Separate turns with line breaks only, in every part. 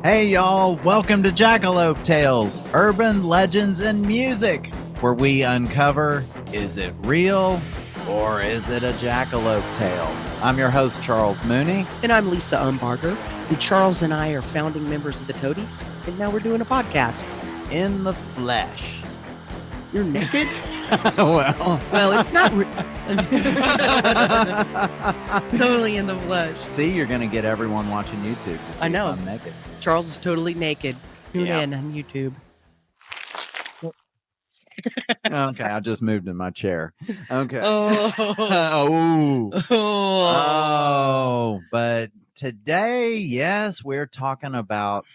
Hey y'all, welcome to Jackalope Tales, Urban Legends and Music, where we uncover, is it real or is it a jackalope tale? I'm your host, Charles Mooney.
And I'm Lisa Umbarger. And Charles and I are founding members of the Toadies, and now we're doing a podcast.
In the flesh.
You're naked?
Well,
it's not totally in the flesh.
See, you're going to get everyone watching YouTube to see
I know.
if I'm naked.
Charles is totally naked. Tune in on YouTube.
Okay, I just moved in my chair. Okay.
Oh.
Oh, but today, yes, we're talking about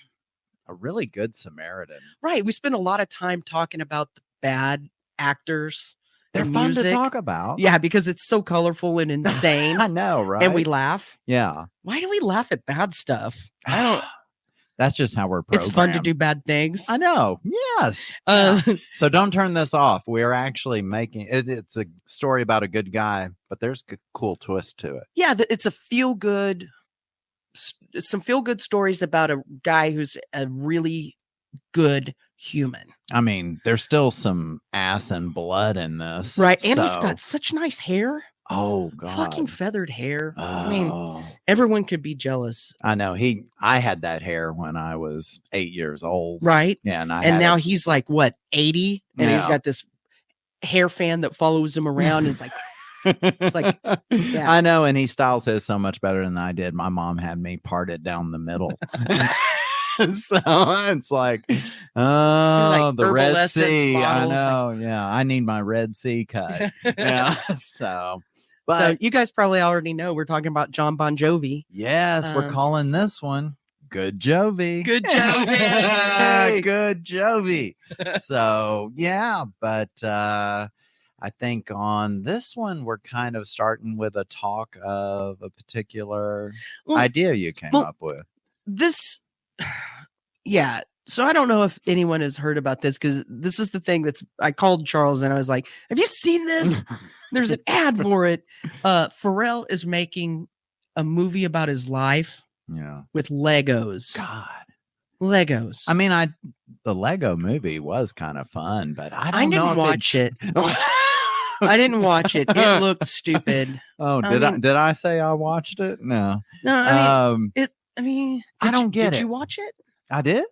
a really good Samaritan.
Right. We spend a lot of time talking about the bad actors.
They're
and
fun
music.
to talk about.
Yeah, because it's so colorful and insane.
I know, right?
And we laugh.
Yeah.
Why do we laugh at bad stuff? I don't.
That's just how we're programmed.
It's fun to do bad things.
I know. Yes. So don't turn this off. We're actually making it. It's a story about a good guy, but there's a cool twist to it.
Yeah, it's a some feel good stories about a guy who's a really good human.
I mean, there's still some ass and blood in this.
Right. And he's got such nice hair.
Oh, God.
Fucking feathered hair.
Oh.
I mean, everyone could be jealous.
I know. I had that hair when I was 8 years old.
Right.
Yeah.
And now he's like, what, 80? And he's
Yeah.
got this hair fan that follows him around. He's like, it's like, yeah.
I know. And he styles his so much better than I did. My mom had me parted down the middle. So it's like, oh, the Red Sea.
Bottles.
I know. Yeah. I need my Red Sea cut. Yeah. But
you guys probably already know we're talking about John Bon Jovi.
yes, we're calling this one Good Jovi.
Good Jovi.
Good Jovi. So, yeah, but I think on this one, we're kind of starting with a talk of a particular idea you came up with.
Yeah. So I don't know if anyone has heard about this, because this is the thing I called Charles and I was like, have you seen this? There's an ad for it. Pharrell is making a movie about his life with Legos.
God.
Legos.
I mean, the Lego movie was kind of fun, but I
didn't watch it. I didn't watch it. It looked stupid.
Oh, did I say I watched it? No.
No,
I don't get it.
Did you watch it?
I did.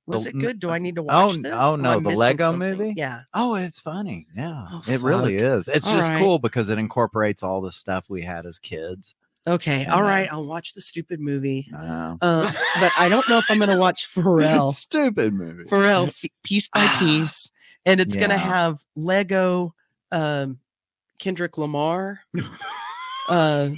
Was it good? Do I need to watch this?
Oh no, the Lego
something?
movie?
Yeah.
Oh, it's funny. Yeah.
Oh,
it really is. It's
all
just
right.
cool because it incorporates all the stuff we had as kids.
Okay. All right. I'll watch the stupid movie.
Wow.
But I don't know if I'm going to watch Pharrell.
Stupid movie.
Pharrell, piece by piece. And it's going to have Lego, Kendrick Lamar. I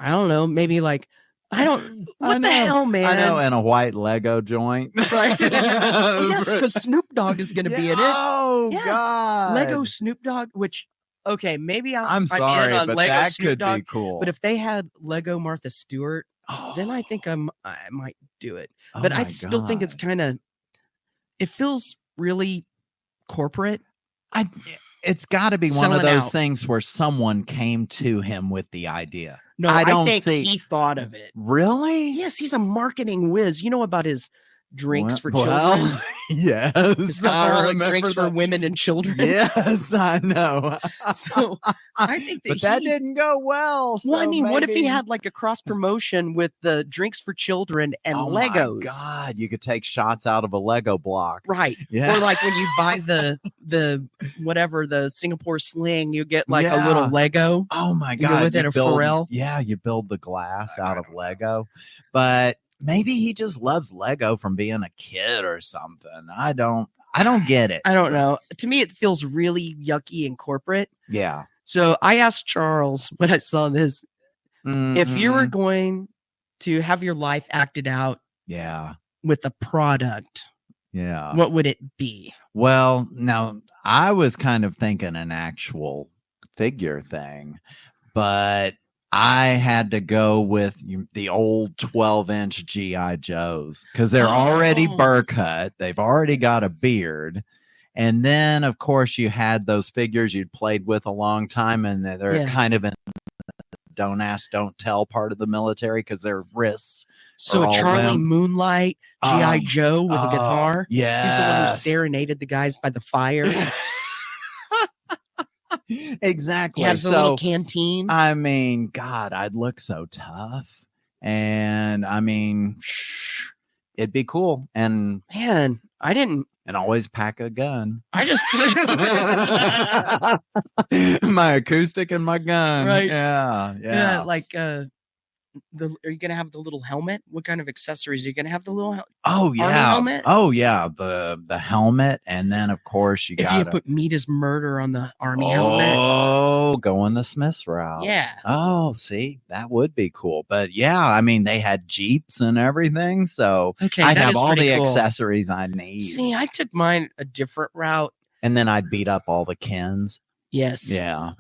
don't know. Maybe like, what the hell, man?
I know, and a white Lego joint.
Right. Yes, because Snoop Dogg is going to be in it.
Oh,
Yeah.
God.
Lego Snoop Dogg, which, okay, maybe
I'm sorry,
in on
but
Lego
that
Snoop
could
Dogg,
be cool.
But if they had Lego Martha Stewart, then I think I might do it.
Oh
But I
my
still think it's
God.
kind of, it feels really corporate.
It's got to be one
Selling
of those
out.
things where someone came to him with the idea.
No,
I
I
don't
think
see-
he thought of it.
Really?
Yes, he's a marketing whiz. You know about his drinks for
Well,
children?
Yes.
His
I
alcoholic
remember
drinks for
that.
women and children.
Yes, I know.
So I think
But that didn't go well.
Well, I
so
mean, what if he
maybe-
had like a cross promotion with the drinks for children and
Oh
Legos?
my God, you could take shots out of a Lego block.
Right.
Yeah.
Or like when you buy the whatever, the Singapore sling, you get like a
Yeah.
little Lego.
Oh my
You go
God.
with it, a Pharrell?
Yeah, you build the glass out of Lego. But maybe he just loves Lego from being a kid or something. I don't get it.
I don't know. To me, it feels really yucky and corporate.
Yeah.
So I asked Charles when I saw this, if you were going to have your life acted out
Yeah.
with a product,
Yeah.
what would it be?
Well, now I was kind of thinking an actual figure thing, but I had to go with the old 12-inch GI Joes because they're already burr cut. They've already got a beard. And then, of course, you had those figures you'd played with a long time, and they're kind of in don't ask, don't tell part of the military because their wrists.
So
all
Charlie
limp.
Moonlight, G.I. Joe with a guitar.
Yeah.
He's the one who serenaded the guys by the fire.
Exactly.
He has a little canteen.
I mean, God, I'd look so tough. And I mean, it'd be cool. And
man, I didn't.
And always pack a gun.
I just
my acoustic and my gun.
Right.
Yeah.
Like are you gonna have the little helmet? What kind of accessories are you gonna have? The little
army
helmet?
Oh yeah, the helmet, and then of course you got
you put meat as murder on the army helmet.
Oh, going the Smiths route.
Yeah.
Oh, see, that would be cool. But yeah, I mean they had Jeeps and everything, so I'd have all the accessories I need.
See, I took mine a different route.
And then I'd beat up all the Kens.
Yes.
Yeah.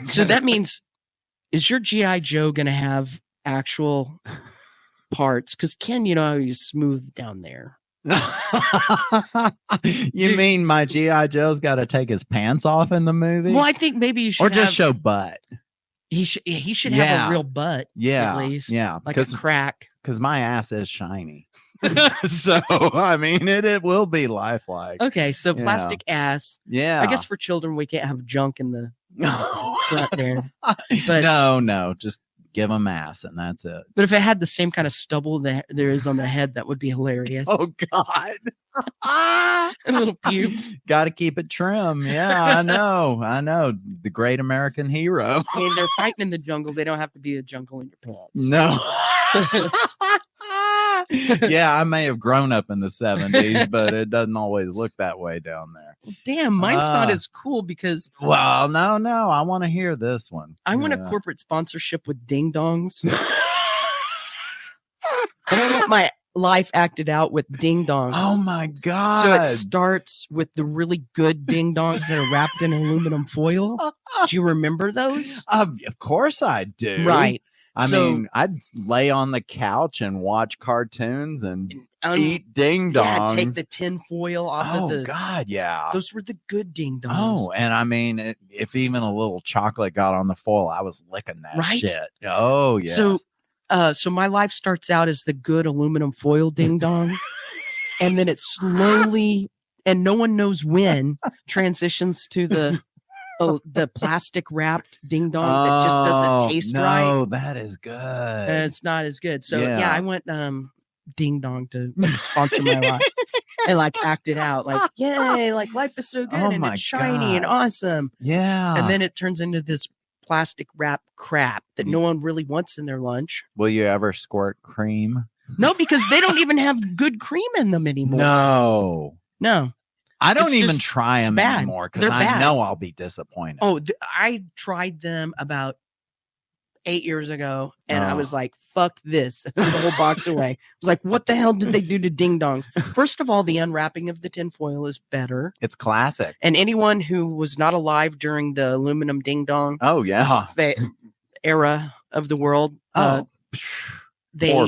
So that means, is your G.I. Joe gonna have actual parts? Because Ken, you know how he's smooth down there.
You mean my G.I. Joe's got to take his pants off in the movie?
Well, I think maybe you should,
or just show butt.
He should have a real butt.
Yeah,
at least.
Yeah,
like a crack.
Because my ass is shiny. So I mean, it will be lifelike.
Okay, so plastic ass.
Yeah,
I guess for children we can't have junk in the front there. But
no, just give them ass and that's it.
But if it had the same kind of stubble that there is on the head, that would be hilarious.
Oh God.
And little pubes.
Got to keep it trim. Yeah, I know. The great American hero.
I mean, they're fighting in the jungle. They don't have to be a jungle in your pants.
No. Yeah, I may have grown up in the 70s, but it doesn't always look that way down there.
Damn, mine's not as cool because...
Well, no. I want to hear this one.
I want a corporate sponsorship with Ding Dongs. I don't want my life acted out with Ding Dongs.
Oh, my God.
So it starts with the really good Ding Dongs that are wrapped in aluminum foil. Do you remember those?
Of course I do.
Right.
I mean, I'd lay on the couch and watch cartoons and eat ding dongs.
Yeah, take the tin foil off of the...
Oh, God, yeah.
Those were the good ding dongs.
Oh, and I mean, if even a little chocolate got on the foil, I was licking that shit. Oh, yeah.
So my life starts out as the good aluminum foil ding dong. And then it slowly, and no one knows when, transitions to the plastic wrapped ding dong that just doesn't taste right.
Oh, that is good.
It's not as good. So yeah, I went ding dong to sponsor my life and like act it out like, yay, like life is so good and it's shiny and awesome.
Yeah.
And then it turns into this plastic wrap crap that no one really wants in their lunch.
Will you ever squirt cream?
No, because they don't even have good cream in them anymore. No.
I don't even try them anymore because I know I'll be disappointed.
Oh, I tried them about 8 years ago and I was like, fuck this. I threw the whole box away. I was like, what the hell did they do to ding dongs? First of all, the unwrapping of the tinfoil is better.
It's classic.
And anyone who was not alive during the aluminum ding dong era of the world,
poor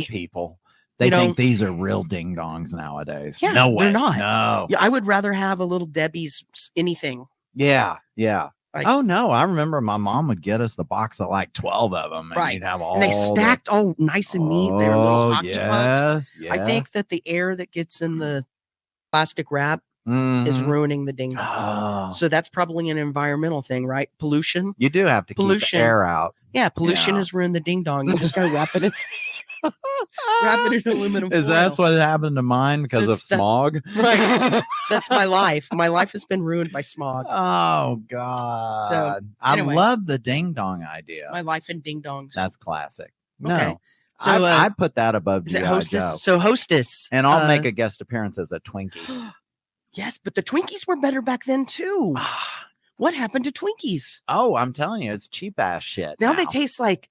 people. They think these are real ding dongs nowadays.
Yeah,
no way.
They're not.
No.
Yeah, I would rather have a little Debbie's anything.
Yeah.
Like,
oh no, I remember my mom would get us the box of like 12 of them, and you'd have all.
And they stacked all nice and neat. They were little hockey pucks.
Yeah.
I think that the air that gets in the plastic wrap is ruining the ding dong. So that's probably an environmental thing, right? Pollution.
You do have to keep the air out.
Yeah, pollution has ruined the ding dong. You just gotta wrap it in. Wrap it in aluminum foil.
That's what happened to mine because of smog?
Right. That's my life. My life has been ruined by smog.
Oh, God.
So,
anyway, I love the ding dong idea.
My life in ding dongs.
That's classic. No.
Okay. So
I put that above
G.I. Hostess. So Hostess.
And I'll make a guest appearance as a Twinkie.
Yes, but the Twinkies were better back then, too. What happened to Twinkies?
Oh, I'm telling you, it's cheap ass shit.
Now they taste like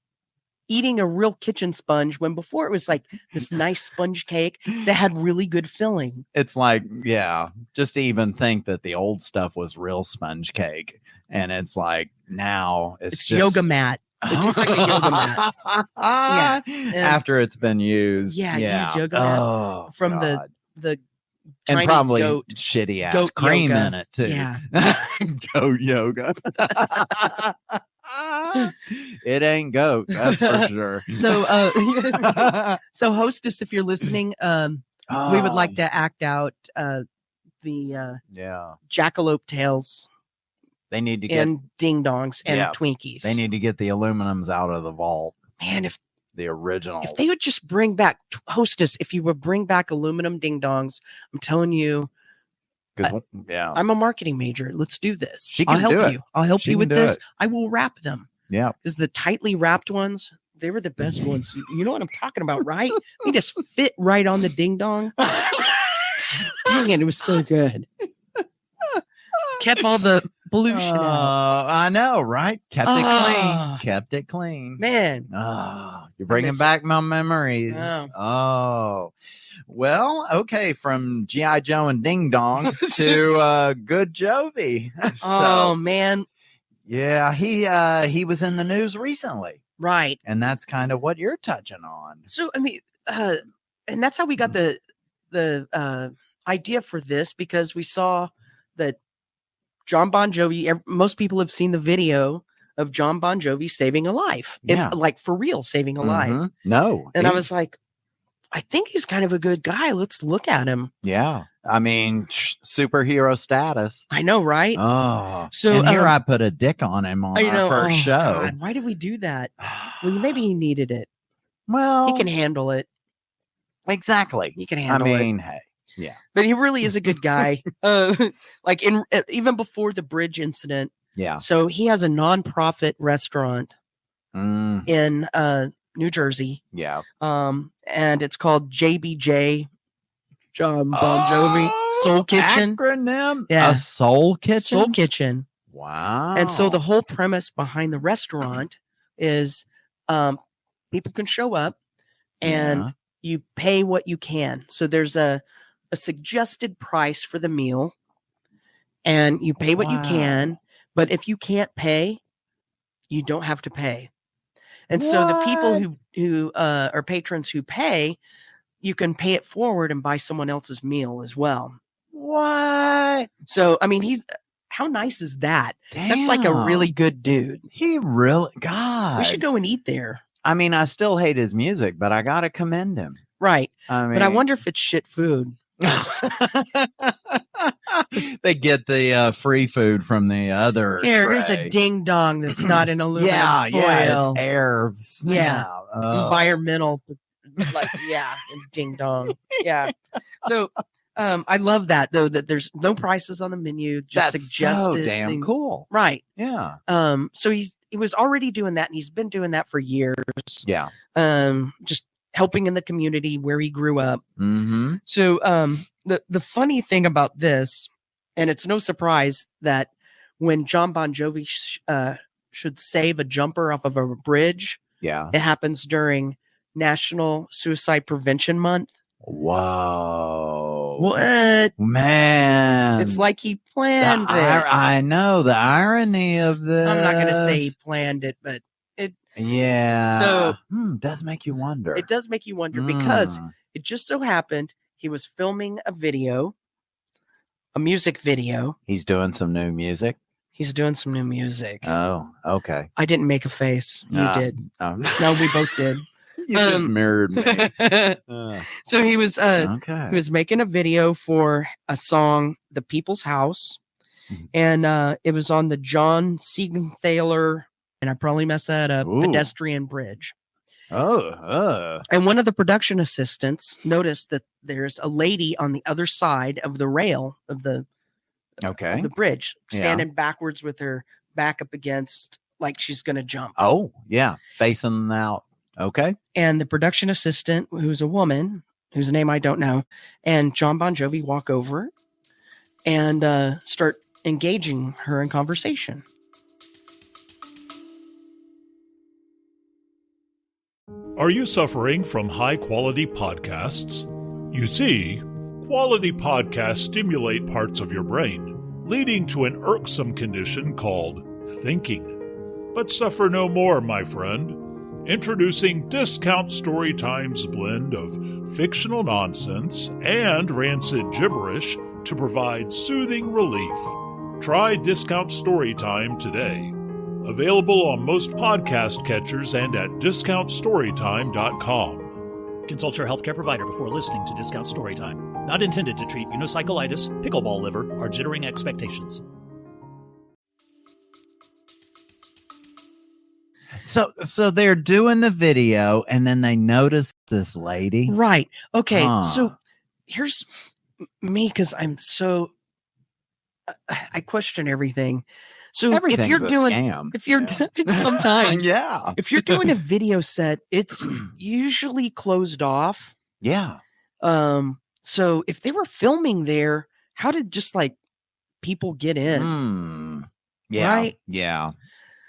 eating a real kitchen sponge when before it was like this nice sponge cake that had really good filling.
It's like, just to even think that the old stuff was real sponge cake. And it's like now it's just
yoga mat. It tastes like a yoga mat.
After it's been used.
Used yoga mat from
God.
the
and probably
goat,
shitty ass
goat
cream
yoga.
in it too.
Yeah.
Goat yoga. It ain't goat, that's for sure.
So Hostess, if you're listening, we would like to act out the Jackalope tails.
They need to get
ding dongs and Twinkies.
They need to get the aluminums out of the vault.
Man, if
the original,
if they would just bring back Hostess, if you would bring back aluminum ding dongs, I'm telling you. I'm a marketing major. Let's do this. I'll help you. I'll help you with this. I will wrap them.
Yeah.
Because the tightly wrapped ones, they were the best ones. You know what I'm talking about, right? They just fit right on the ding dong. Dang it was so good. Kept all the pollution out.
I know, right? Kept it clean. Kept it clean.
Man.
You're bringing back my memories. Well, okay, from G.I. Joe and Ding Dongs to Good Jovi.
Man.
Yeah, he was in the news recently.
Right.
And that's kind of what you're touching on.
So, I mean, and that's how we got the idea for this, because we saw that John Bon Jovi, most people have seen the video of John Bon Jovi saving a life. Like for real, saving a life.
No.
And I was like, I think he's kind of a good guy. Let's look at him.
Yeah. I mean, superhero status.
I know, right?
So and here I put a dick on him on our first show.
God, why did we do that? Well, maybe he needed it.
Well,
he can handle it.
Exactly.
He can handle it.
I mean, hey. Yeah.
But he really is a good guy. Like even before the bridge incident.
Yeah.
So he has a nonprofit restaurant in New Jersey.
Yeah.
And it's called JBJ, John Bon Jovi Soul Kitchen.
Acronym?
Yeah.
A Soul Kitchen?
Soul Kitchen.
Wow.
And so the whole premise behind the restaurant is people can show up and you pay what you can. So there's a suggested price for the meal and you pay what you can. But if you can't pay, you don't have to pay. And so the people who are patrons who pay, you can pay it forward and buy someone else's meal as well.
What?
So, I mean, how nice is that?
Damn.
That's like a really good dude.
He really, God.
We should go and eat there.
I mean, I still hate his music, but I got to commend him.
Right.
I mean,
but I wonder if it's shit food.
They get the free food from the other.
Here's a ding dong that's not in aluminum foil.
Yeah, it's air.
Environmental, and ding dong. Yeah. So I love that though, that there's no prices on the menu, just
that's
suggested
so damn
things.
Cool.
Right.
Yeah.
So he was already doing that, and he's been doing that for years.
Yeah.
Just helping in the community where he grew up.
Mm-hmm.
So the funny thing about this, and it's no surprise that when John Bon Jovi should save a jumper off of a bridge, it happens during National Suicide Prevention Month.
Whoa.
What?
Man.
It's like he planned it.
I know the irony of this.
I'm not going to say he planned it, but it.
Yeah.
So
does make you wonder.
It does make you wonder because it just so happened he was filming a music video.
He's doing some new music.
He's doing some new music.
Oh, okay.
I didn't make a face. You did.
Oh.
No, we both did.
You just mirrored me.
So he was he was making a video for a song, "The People's House," and it was on the John Siegenthaler, and I probably messed that up, pedestrian bridge. And one of the production assistants noticed that there's a lady on the other side of the rail of the bridge, standing backwards with her back up against, like she's going to jump.
Oh, yeah. Facing out. Okay.
And the production assistant, who's a woman, whose name I don't know, and John Bon Jovi walk over and start engaging her in conversation.
Are you suffering from high-quality podcasts? You see, quality podcasts stimulate parts of your brain, leading to an irksome condition called thinking. But suffer no more, my friend. Introducing Discount Storytime's blend of fictional nonsense and rancid gibberish to provide soothing relief. Try Discount Storytime today. Available on most podcast catchers and at discountstorytime.com.
Consult your healthcare provider before listening to Discount Storytime. Not intended to treat unicyclitis, pickleball liver, or jittering expectations.
So they're doing the video, and then they notice this lady.
Right. Okay.
Huh.
So here's me, because I'm so I question everything. So
Everything's
if you're
a
doing,
scam.
if you're sometimes,
Yeah.
if you're doing a video set, it's usually closed off.
Yeah.
So if they were filming there, how did just like people get in?
Yeah.
Right?
Yeah.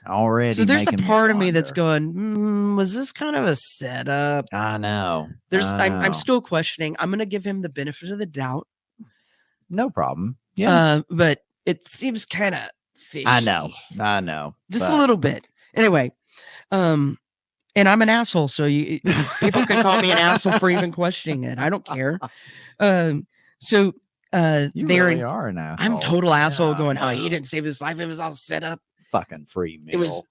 Already.
So there's a
making me
part of me that's
wonder.
going, was this kind of a setup?
I know.
I'm still questioning. I'm going to give him the benefit of the doubt.
No problem. Yeah.
But it seems kind of fishy.
I know.
Just a little bit. Anyway, and I'm an asshole, so people can call me an asshole for even questioning it. I don't care.
You
they're
really are an asshole.
I'm total asshole
Yeah,
going,
I
he
know.
didn't save his life. It was all set up.
Fucking free meal.
It was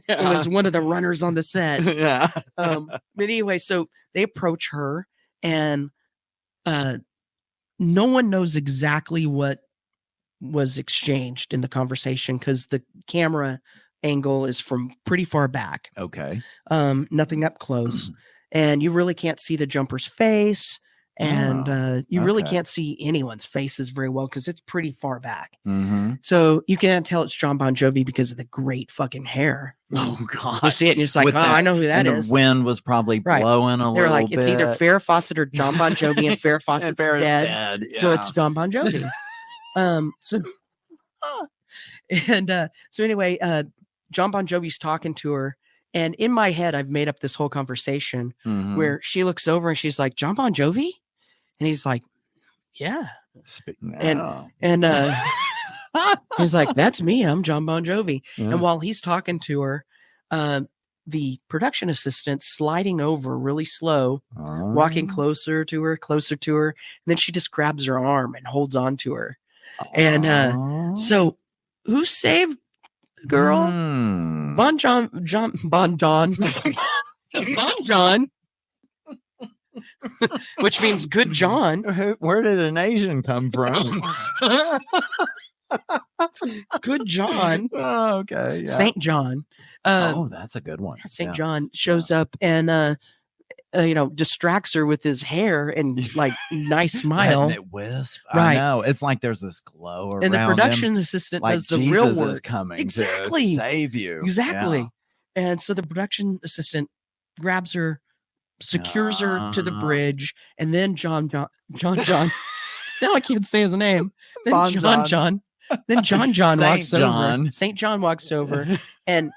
it was one of the runners on the set.
Yeah.
But anyway, so they approach her, and no one knows exactly what was exchanged in the conversation because the camera angle is from pretty far back.
Okay.
Nothing up close, and you really can't see the jumper's face, and you really
okay.
can't see anyone's faces very well because it's pretty far back.
Mm-hmm.
So you can't tell it's John Bon Jovi because of the great fucking hair.
Oh God.
You see it and you're just like,
With that-
I know who that
and
is.
The wind was probably
Right.
blowing a
They're
little
like,
bit.
it's either Farrah Fawcett or John Bon Jovi, and Farrah Fawcett's
Farrah's
dead.
Yeah.
So it's John Bon Jovi. So anyway, John Bon Jovi's talking to her, and in my head, I've made up this whole conversation
Mhm.
where she looks over and she's like, John Bon Jovi? And he's like, yeah. and- And he's like, that's me. I'm John Bon Jovi.
Yeah.
And while he's talking to her, the production assistant sliding over really slow, walking closer to her. And then she just grabs her arm and holds on to her. And so who saved the girl? Bon John, which means good John.
Where did an Asian come from?
Good John.
Oh, okay. Yeah.
Saint John.
That's a good one.
Saint John shows up and distracts her with his hair and like nice smile.
And it wisp.
Right.
I know. It's like there's this glow around
And the
him,
production assistant
like
does the
Jesus
real work.
is coming
Exactly.
to save you.
Exactly.
Yeah.
And so the production assistant grabs her, secures her to the bridge, and then John. Now I can't say his name. Then
Bon
John
Saint
walks
John.
over. Saint John walks over and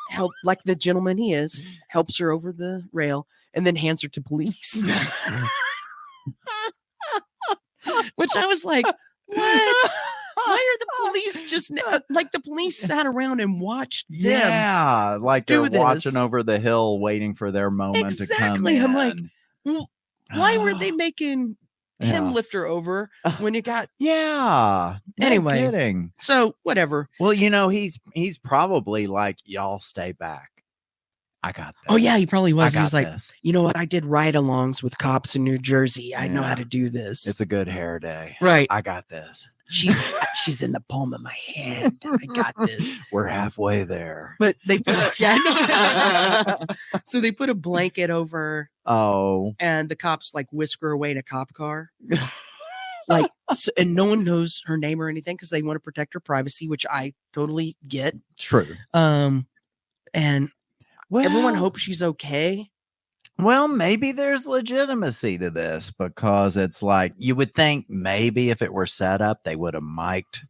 help, like the gentleman he is, helps her over the rail and then hands her to police. Which I was like, what? Why are the police just like the police sat around and watched them?
Yeah, like
do
they're watching
this.
over the hill, waiting for their moment to come.
Exactly. I'm like,
in.
well, why were they making him
Yeah.
lift her over when you got
Yeah. No
Anyway.
kidding.
so whatever?
Well, he's probably like, y'all stay back. I got this.
Oh yeah, he probably
I
was.
got
He's like,
this.
you know what? I did ride-alongs with cops in New Jersey. I know how
Yeah.
to do this.
It's a good hair day.
right.
I got this.
She's in the palm of my hand. I got this.
We're halfway there.
But they put I know. So they put a blanket over her,
Oh.
and the cops like whisk her away in a cop car. And no one knows her name or anything because they want to protect her privacy, which I totally get.
True.
And everyone
Well-
hopes she's okay.
Well, maybe there's legitimacy to this because it's like you would think maybe if it were set up, they would have mic'd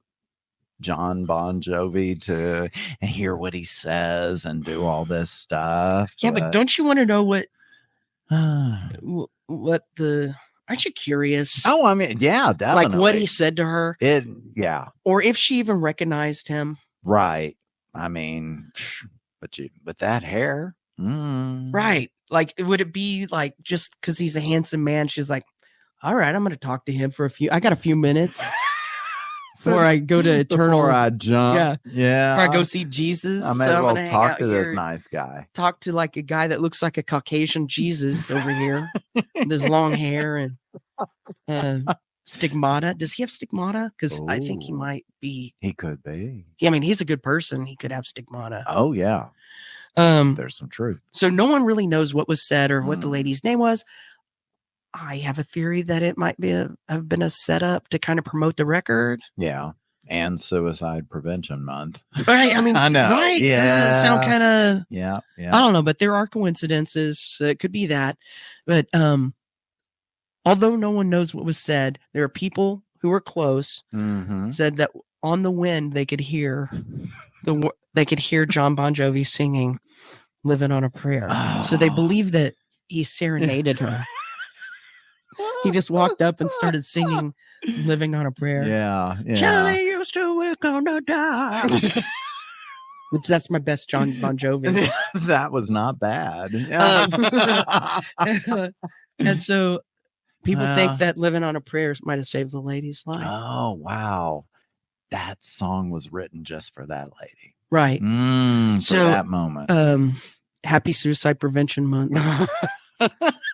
John Bon Jovi to hear what he says and do all this stuff.
Yeah, but don't you want to know what
oh,
aren't you curious?
I mean, yeah, definitely.
Like what he said to her,
yeah,
or if she even recognized him.
right. I mean, but that hair,
Right. Like, would it be like just because he's a handsome man? She's like, all right, I'm going to talk to him for I got a few minutes. before I go to eternal.
Before I jump.
Yeah.
Yeah.
Before I go see Jesus.
I may
so
as
I'm
well
gonna hang
talk
out
to this
here,
nice guy.
talk to like a guy that looks like a Caucasian Jesus over here with his long hair and stigmata. Does he have stigmata? Because I think he
Ooh.
might be.
He could be.
Yeah, I mean, he's a good person. He could have stigmata.
Oh, yeah.
Um,
There's some truth.
so no one really knows what was said or what the
Mm.
lady's name was. I have a theory that it might be have been a setup to kind of promote the record.
Yeah. And Suicide Prevention Month.
Right. I mean,
I know.
right?
Yeah.
Doesn't it sound kind of,
Yeah. Yeah.
I don't know, but there are coincidences. It could be that. But although no one knows what was said, there are people who were close
Mm-hmm.
said that on the wind they could hear John Bon Jovi singing "Living on a Prayer." So they believe that he serenaded her. He just walked up and started singing "Living on a Prayer."
Yeah. Yeah.
Charlie used to work on the dock. Which that's my best John Bon Jovi.
That was not bad. Yeah.
And so people
Well.
think that "Living on a Prayer" might have saved the lady's life.
Oh, wow. That song was written just for that lady.
Right.
For
So,
that moment.
Happy Suicide Prevention Month,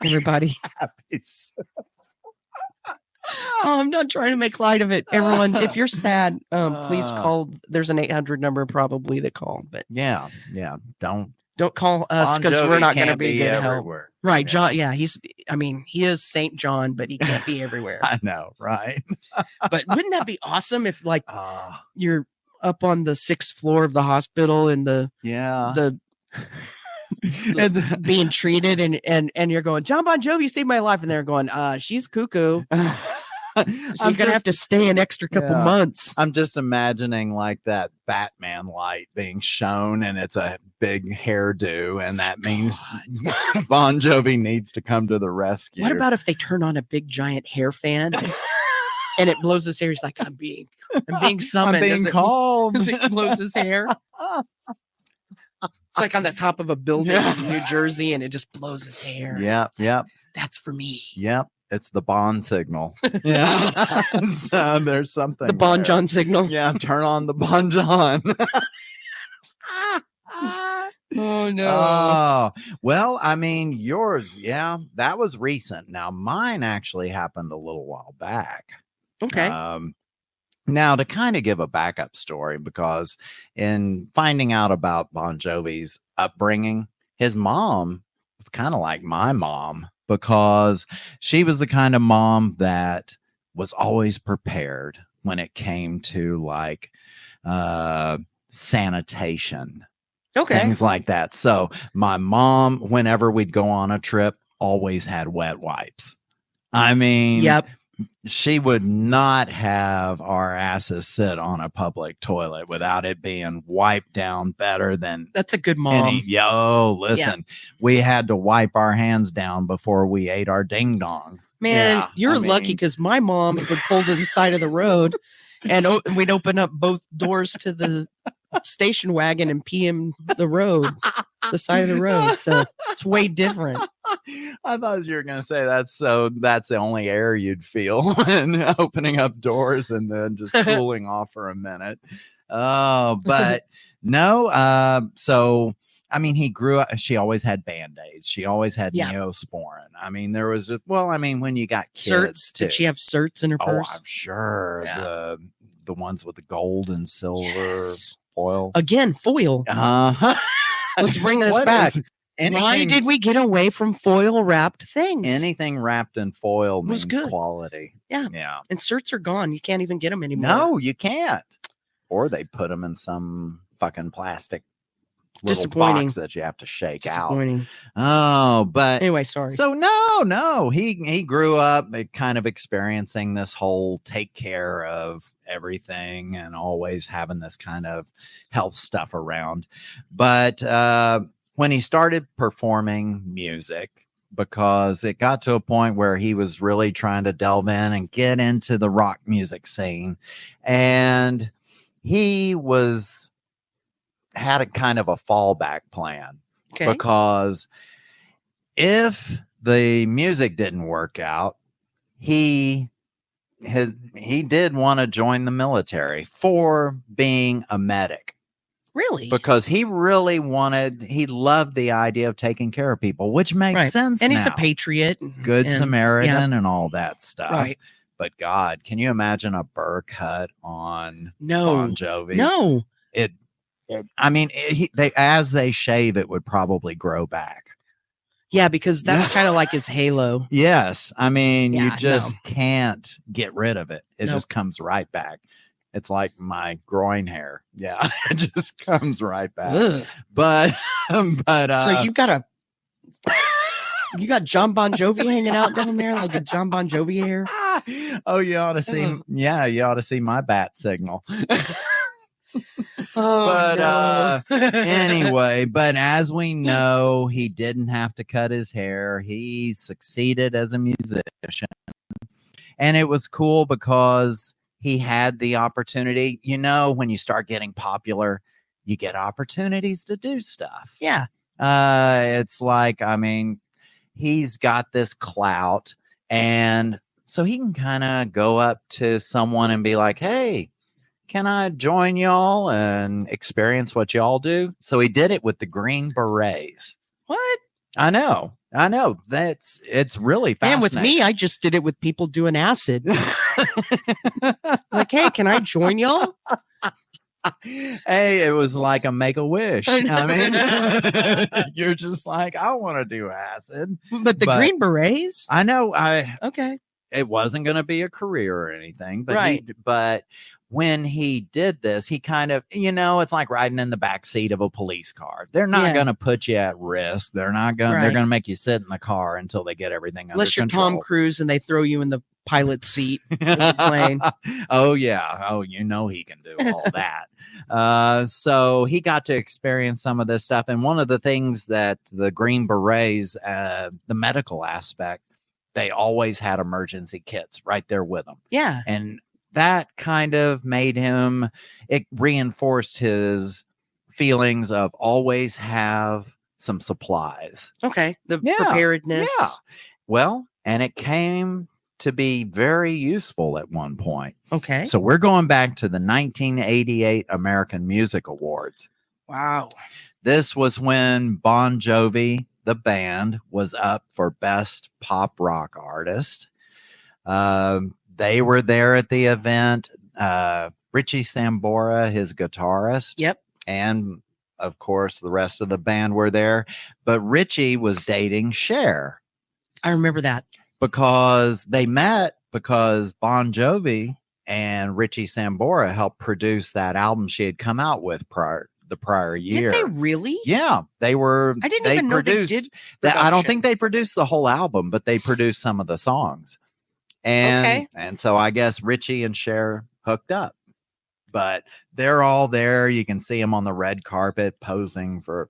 everybody. Oh, I'm not trying to make light of it. Everyone, if you're sad, please call. There's an 800 number probably that call, but
Yeah. Yeah. Don't
call us
Bon
because
Jovi
we're not going to
can't
be good help.
everywhere.
Right.
Yeah.
John. Yeah. He is Saint John, but he can't be everywhere.
I know, right?
But wouldn't that be awesome if like
Uh,
you're up on the 6th floor of the hospital and
yeah.
the being treated and you're going, John Bon Jovi saved my life, and they're going, she's cuckoo. So you're gonna have to stay an extra couple months.
I'm just imagining like that Batman light being shown, and it's a big hairdo, and that means Bon Jovi needs to come to the rescue.
What about if they turn on a big giant hair fan and it blows his hair? He's like, I'm being summoned.
I'm being called.
As it blows his hair. It's like on the top of a building in New Jersey, and it just blows his hair.
Yep. Yep.
That's for me.
Yep. It's the Bond signal. Yeah. So there's something.
The Bon
there.
John signal.
Yeah. Turn on the Bon John.
Oh no.
Oh, well, I mean, yours, yeah, that was recent. Now, mine actually happened a little while back.
Okay.
Now, to kind of give a backup story, because in finding out about Bon Jovi's upbringing, his mom was kind of like my mom, because she was the kind of mom that was always prepared when it came to like sanitation.
Okay.
Things like that. So my mom, whenever we'd go on a trip, always had wet wipes. I mean,
Yep.
She would not have our asses sit on a public toilet without it being wiped down better than
That's a good mom.
listen, we had to wipe our hands down before we ate our ding dong.
Man,
Yeah,
you're
I
lucky
mean-
because my mom would pull to the side of the road and we'd open up both doors to the station wagon and pee in the road, the side of the road. So it's way different.
I thought you were going to say that's the only air you'd feel when opening up doors and then just cooling off for a minute. Oh, but no. So, I mean, he grew up, she always had Band-Aids. She always had Neosporin. I mean, there was, when you got kids
Certs.
too.
Did she have certs in her
Oh,
purse?
I'm sure.
Yeah.
The ones with the gold and silver
Yes.
foil.
Again, foil. Let's bring this
What
back.
is
Why did we get away from foil wrapped things?
anything wrapped in foil
Was
means
good.
quality?
Yeah.
Yeah.
And certs are gone. You can't even get them anymore.
No, you can't. Or they put them in some fucking plastic little
Disappointing.
box that you have to shake out.
Disappointing.
Oh, but
Anyway, sorry.
so no, he grew up kind of experiencing this whole take care of everything and always having this kind of health stuff around. But when he started performing music, because it got to a point where he was really trying to delve in and get into the rock music scene, and he had a kind of a fallback plan.
Okay.
Because if the music didn't work out, he he did want to join the military for being a medic.
Really?
Because he loved the idea of taking care of people, which makes sense.
And he's a
now.
patriot.
Good Samaritan and all that stuff.
Right.
But God, can you imagine a burr cut on Bon Jovi?
No.
As they shave, it would probably grow back.
Yeah, because that's kind of like his halo.
Yes. I mean,
Yeah,
you just can't get rid of it. It
Nope.
just comes right back. It's like my groin hair. Yeah, it just comes right back.
Ugh.
But
So you got John Bon Jovi hanging out down there, like a John Bon Jovi hair.
Oh, you ought to see. Yeah, you ought to see my bat signal. Anyway, but as we know, he didn't have to cut his hair. He succeeded as a musician. And it was cool because he had the opportunity. You know, when you start getting popular, you get opportunities to do stuff.
Yeah.
It's like, I mean, he's got this clout, and so he can kind of go up to someone and be like, hey, can I join y'all and experience what y'all do? So he did it with the Green Berets.
What?
I know. It's really fascinating.
And with me, I just did it with people doing acid. Like, hey, can I join y'all?
Hey, it was like a Make-A-Wish. I mean, you're just like, I want to do acid.
But Green Berets?
I know.
Okay.
It wasn't going to be a career or anything, but
right.
But when he did this, he kind of, it's like riding in the back seat of a police car. They're not going to put you at risk. They're not going. They're going to make you sit in the car until they get everything
unless
under control.
Tom Cruise and they throw you in the pilot seat of the plane.
Oh yeah. Oh, he can do all that. So he got to experience some of this stuff, and one of the things that the Green Berets, the medical aspect, they always had emergency kits right there with them.
Yeah,
and that kind of made him, it reinforced his feelings of always have some supplies.
Okay. The preparedness.
Yeah. Well, and it came to be very useful at one point.
Okay.
So we're going back to the 1988 American Music Awards.
Wow.
This was when Bon Jovi, the band, was up for Best Pop Rock Artist. They were there at the event. Richie Sambora, his guitarist.
Yep.
And of course, the rest of the band were there. But Richie was dating Cher.
I remember that.
Because they met because Bon Jovi and Richie Sambora helped produce that album she had come out with the prior year.
Did they really?
Yeah, they were.
I didn't even know they did
that. I don't think they produced the whole album, but they produced some of the songs. And so I guess Richie and Cher hooked up, but they're all there. You can see them on the red carpet posing for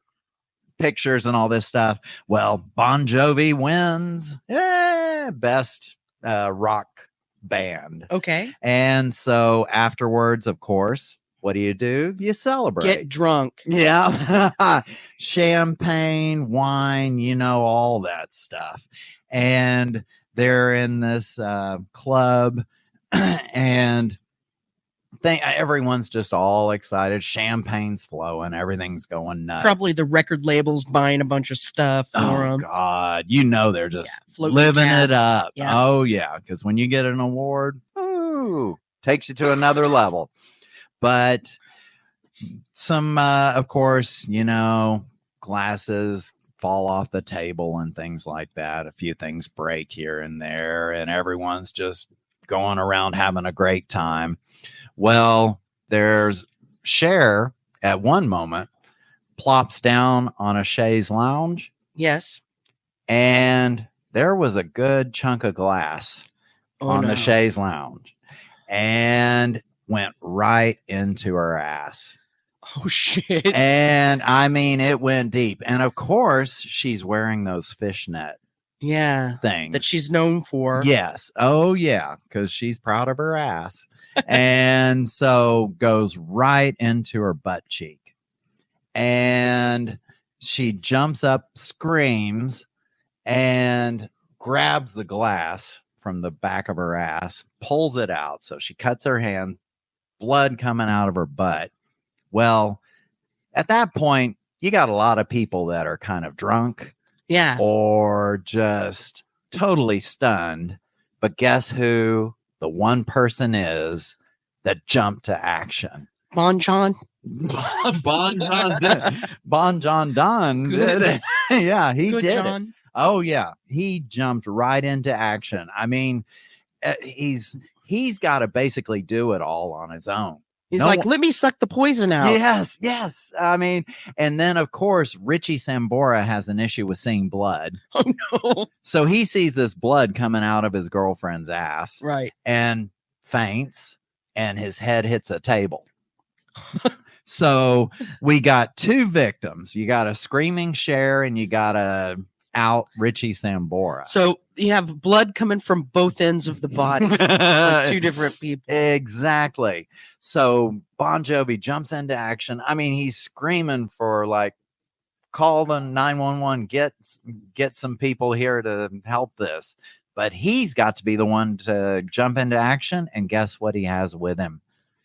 pictures and all this stuff. Well, Bon Jovi wins best rock band.
Okay.
And so afterwards, of course, what do? You celebrate.
Get drunk.
Yeah. Champagne, wine, all that stuff. And they're in this club and everyone's just all excited. Champagne's flowing. Everything's going nuts.
Probably the record labels buying a bunch of stuff for them.
Oh, God. They're just living it up. Yeah. Oh, yeah. Because when you get an award, takes you to another level. But some, of course, glasses fall off the table and things like that. A few things break here and there, and everyone's just going around having a great time. Well, there's Cher at one moment plops down on a chaise lounge.
Yes.
And there was a good chunk of glass on the chaise lounge and went right into her ass.
Oh, shit.
And I mean, it went deep. And of course, she's wearing those fishnet things
that she's known for.
Yes. Oh, yeah. Because she's proud of her ass. And so goes right into her butt cheek. And she jumps up, screams, and grabs the glass from the back of her ass, pulls it out. So she cuts her hand, blood coming out of her butt. Well, at that point, you got a lot of people that are kind of drunk.
Yeah.
Or just totally stunned. But guess who the one person is that jumped to action?
Bon John.
Bon John Don did it. Yeah, he
Good
did
John.
it. Oh yeah, he jumped right into action. I mean, he's got to basically do it all on his own.
He's like, let me suck the poison out.
Yes. I mean, and then of course, Richie Sambora has an issue with seeing blood.
Oh no.
So he sees this blood coming out of his girlfriend's ass.
Right.
And faints, and his head hits a table. So we got two victims. You got a screaming Cher, and you got a out Richie Sambora.
So you have blood coming from both ends of the body. Like two different people.
Exactly. So Bon Jovi jumps into action. I mean, he's screaming for like, call the 911, get some people here to help this. But he's got to be the one to jump into action. And guess what he has with him?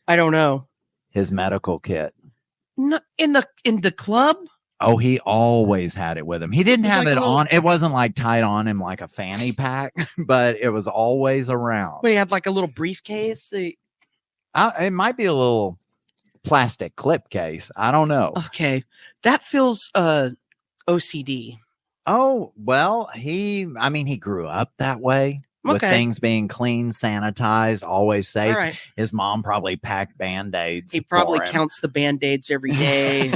I don't know.
His medical kit.
No, in the club?
Oh, he always had it with him. He didn't have
like
it on. It wasn't like tied on him like a fanny pack, but it was always around.
We had like a little briefcase.
It might be a little plastic clip case. I don't know.
Okay. That feels OCD.
Oh, well, he grew up that way. With things being clean, sanitized, always safe.
All right.
His mom probably packed Band-Aids.
He probably counts the Band-Aids every day.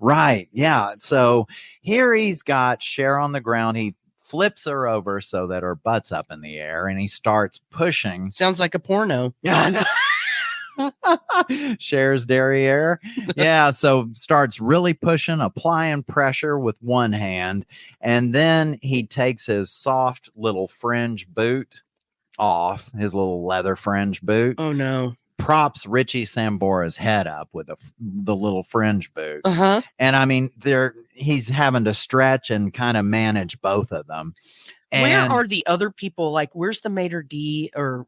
Right. Yeah. So here he's got Cher on the ground. He flips her over so that her butt's up in the air, and he starts pushing.
Sounds like a porno.
Yeah. Cher's derriere. Yeah. So starts really pushing, applying pressure with one hand. And then he takes his soft little fringe boot off, his little leather fringe boot.
Oh, no.
Props Richie Sambora's head up with the little fringe boot.
Uh-huh.
And I mean, he's having to stretch and kind of manage both of them. And
where are the other people? Like, where's the maitre d' or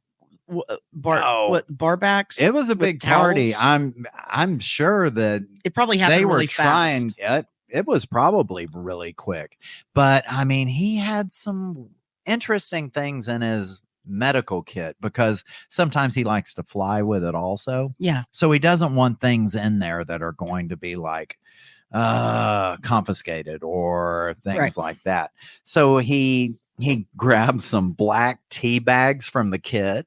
barbacks?
It was a big party.
towels?
I'm sure that
It probably happened
they were
really
trying
fast.
it was probably really quick, but I mean, he had some interesting things in his medical kit because sometimes he likes to fly with it also.
Yeah.
So he doesn't want things in there that are going to be like confiscated or things like that. So he grabbed some black tea bags from the kit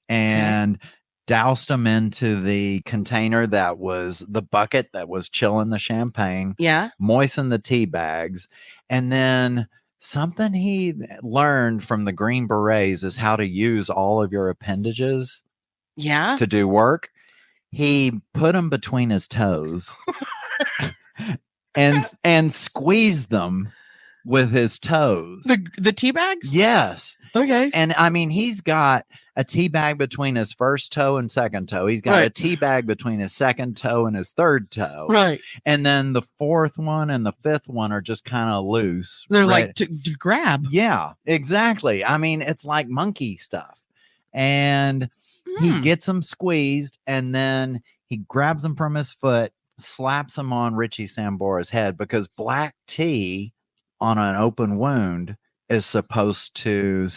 and doused them into the container that was the bucket that was chilling the champagne.
Yeah.
Moistened the tea bags. And then something he learned from the Green Berets is how to use all of your appendages to do work. He put them between his toes and squeezed them with his toes.
The tea bags?
Yes.
Okay.
And I mean, he's got a tea bag between his first toe and second toe. He's got a tea bag between his second toe and his third toe.
Right.
And then the fourth one and the fifth one are just kind of loose.
They're like to grab.
Yeah, exactly. I mean, it's like monkey stuff. And he gets them squeezed, and then he grabs them from his foot, slaps them on Richie Sambora's head, because black tea on an open wound is supposed to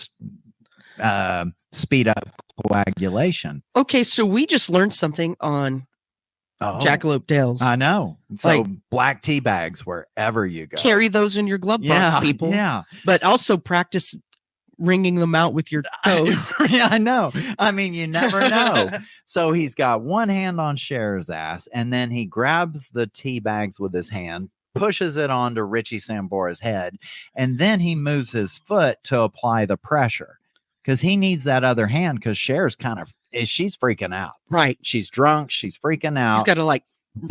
speed up coagulation.
Okay, so we just learned something on Jackalope Tales.
I know. So
like,
black tea bags wherever you go.
Carry those in your glove box, people.
Yeah.
But also practice wringing them out with your toes.
I know. I mean, you never know. So he's got one hand on Cher's ass, and then he grabs the tea bags with his hand, pushes it onto Richie Sambora's head, and then he moves his foot to apply the pressure because he needs that other hand because Cher's she's freaking out.
Right.
She's drunk. She's freaking out.
He's got to like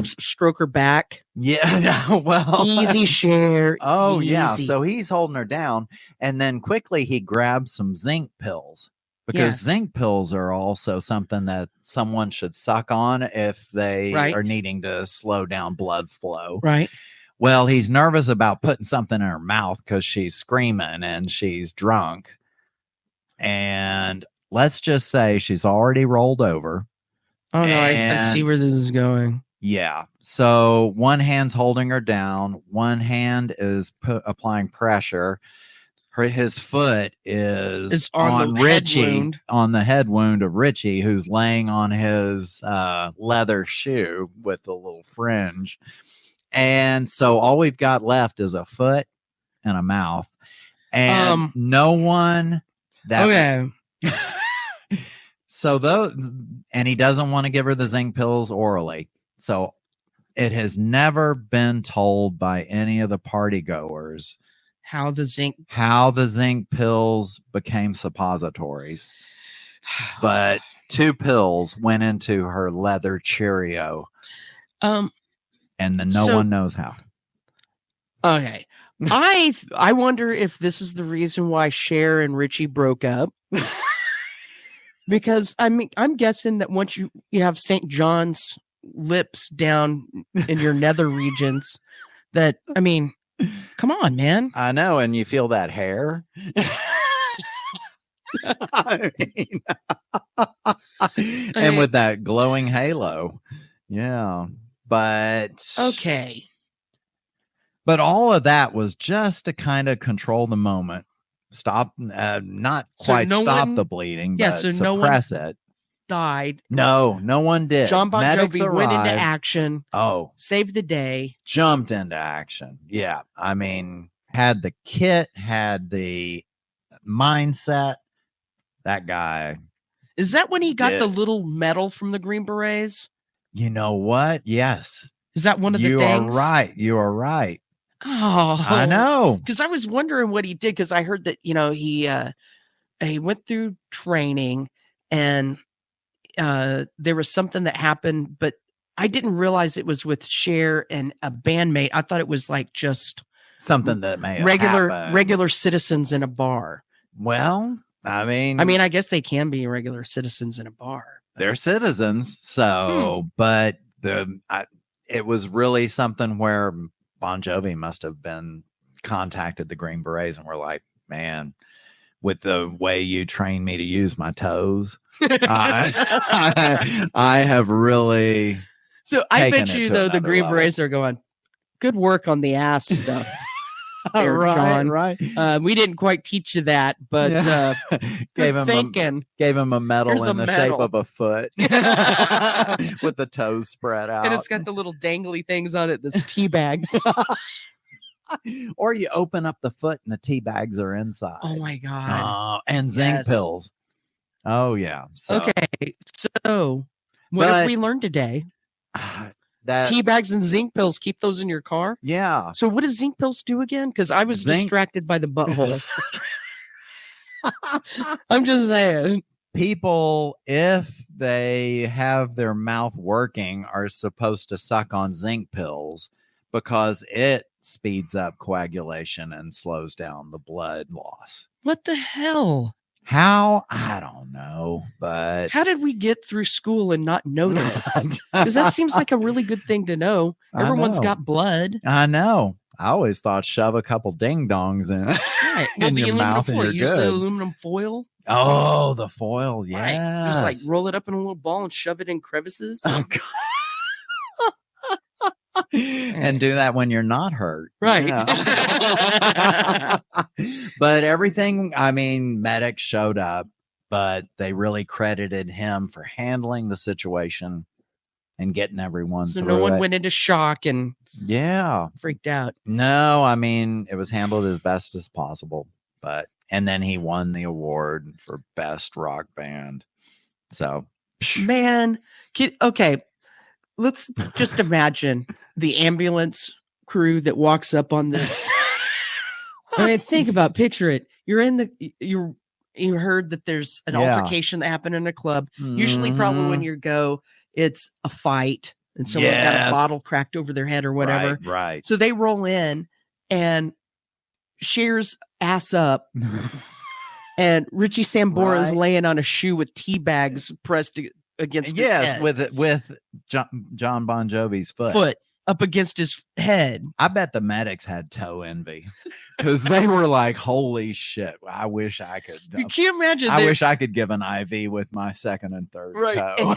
stroke her back.
Yeah. Well,
easy, Cher.
Oh,
easy.
yeah. So he's holding her down, and then quickly he grabs some zinc pills. Because zinc pills are also something that someone should suck on if they are needing to slow down blood flow.
Right.
Well, he's nervous about putting something in her mouth because she's screaming and she's drunk. and let's just say she's already rolled over.
Oh no, I see where this is going.
Yeah. So one hand's holding her down. One hand is applying pressure. His foot is on Richie, on the head wound of Richie, who's laying on his leather shoe with a little fringe. And so all we've got left is a foot and a mouth. And no one that.
Okay.
So and he doesn't want to give her the zinc pills orally. So it has never been told by any of the party goers
how the zinc
pills became suppositories. But 2 pills went into her leather Cheerio. And then no one knows how.
Okay. I wonder if this is the reason why Cher and Richie broke up. Because I'm guessing that once you have St. John's lips down in your nether regions, that, I mean, come on, man.
I know, and you feel that hair. I mean, and with that glowing halo. Yeah. But
okay.
But all of that was just to kind of control the moment. Stop, not quite stop the bleeding, but suppress it.
Died.
No one did.
John Bon Jovi went into action.
Oh,
saved the day.
Jumped into action. Yeah, I mean, had the kit, had the mindset. That guy.
Is that when he got the little medal from the Green Berets?
You know what? Yes.
Is that one of the things?
You are right.
Oh,
I know.
Because I was wondering what he did. Because I heard that he went through training and there was something that happened, but I didn't realize it was with Cher and a bandmate. I thought it was like just
something that may have
regular citizens in a bar.
Well, I mean,
I guess they can be regular citizens in a bar.
They're citizens, so but it was really something where Bon Jovi must have been contacted the Green Berets and were like, man, with the way you train me to use my toes, I have really.
So I bet you though the Green Berets are going, good work on the ass stuff.
Right.
We didn't quite teach you that, but
gave him a medal
Here's
in the shape of a foot with the toes spread out,
and it's got the little dangly things on it. This tea bags.
Or you open up the foot and the tea bags are inside.
Oh my god!
And zinc pills. Oh yeah.
Okay, so what have we learned today? That tea bags and zinc pills, keep those in your car.
Yeah.
So what does zinc pills do again? Because I was distracted by the butthole. I'm just saying.
People, if they have their mouth working, are supposed to suck on zinc pills because it speeds up coagulation and slows down the blood loss.
What the hell?
How? I don't know, but
how did we get through school and not know this? Because that seems like a really good thing to know. Everyone's got blood.
I know. I always thought shove a couple ding dongs in,
right.
in your mouth and you're
use
good.
The aluminum foil.
Oh, the foil, yeah.
Right. Just like roll it up in a little ball and shove it in crevices.
Oh, God. And do that when you're not hurt.
Right.
Yeah. But everything, medics showed up, but they really credited him for handling the situation and getting everyone through
no one
it.
went into shock and freaked out.
No, it was handled as best as possible. And then he won the award for best rock band. So,
man, okay. Let's just imagine the ambulance crew that walks up on this. Picture it. You heard that there's an altercation that happened in a club. Mm-hmm. Usually probably when you go, it's a fight and someone got a bottle cracked over their head or whatever.
Right.
So they roll in and Cher's ass up and Richie Sambora is laying on a shoe with tea bags pressed against his head.
with John Bon Jovi's foot.
up against his head.
I bet the medics had toe envy because they were like, "Holy shit! I wish I could."
You can't imagine.
I wish I could give an IV with my second and third toe.